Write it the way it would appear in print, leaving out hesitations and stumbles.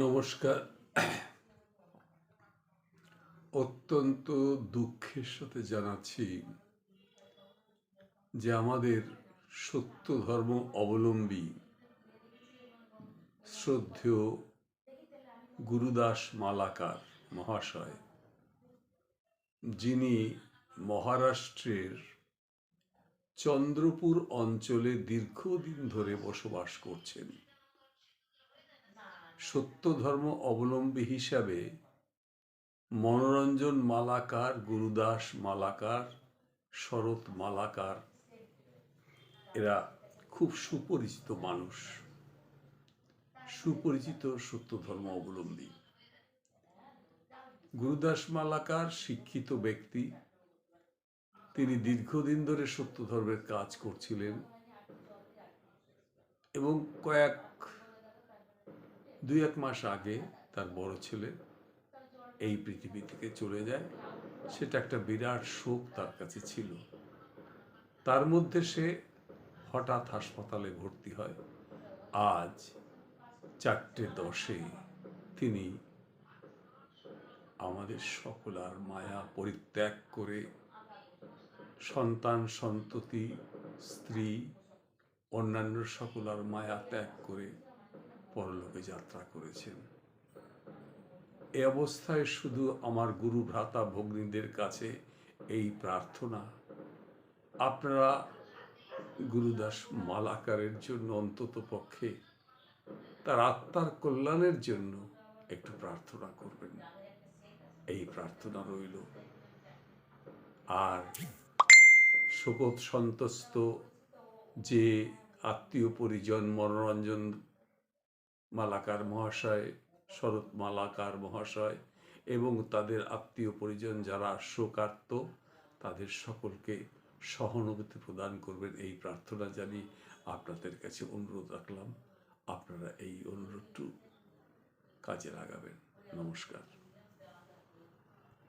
নমস্কার। অত্যন্ত দুঃখের সাথে জানাচ্ছি যে আমাদের সত্য ধর্ম অবলম্বী শ্রদ্ধেয় গুরুদাস মালাকার মহাশয়, যিনি মহারাষ্ট্রের চন্দ্রপুর অঞ্চলে দীর্ঘদিন ধরে বসবাস করছেন, সত্য ধর্ম অবলম্বী হিসাবে মনোরঞ্জন মালাকার, গুরুদাস মালাকার, শরৎ মালাকার এরা খুব সুপরিচিত মানুষ, সুপরিচিত সত্য ধর্ম অবলম্বী। গুরুদাস মালাকার শিক্ষিত ব্যক্তি, তিনি দীর্ঘদিন ধরে সত্য ধর্মের কাজ করছিলেন এবং দুই এক মাস আগে তার বড় ছেলে এই পৃথিবী থেকে চলে যায়। সেটা একটা বিরাট শোক তার কাছে ছিল। তার মধ্যে সে হঠাৎ হাসপাতালে ভর্তি হয়। আজ 4:10 তিনি আমাদের সকলার মায়া পরিত্যাগ করে সন্তান সন্ততি স্ত্রী অন্যান্য সকলার মায়া ত্যাগ করে পরলোকে যাত্রা করেছেন। এ অবস্থায় শুধু আমার গুরু ভ্রাতা ভগ্নীদের কাছে এই প্রার্থনা, আপনারা গুরুদাস মালাকারের জন্য অন্তত পক্ষে তার আত্মার কল্যাণের জন্য একটু প্রার্থনা করবেন। এই প্রার্থনা রইল। আর শোকত সন্তস্ত যে আত্মীয় পরিজন মনোরঞ্জন মালাকার মহাশয়, শরৎ মালাকার মহাশয় এবং তাদের আত্মীয় পরিজন যারা শোকার্ত, তাদের সকলকে সহানুভূতি প্রদান করবেন, এই প্রার্থনা জানিয়ে আপনাদের কাছে অনুরোধ রাখলাম। আপনারা এই অনুরোধটু কাজে লাগাবেন। নমস্কার।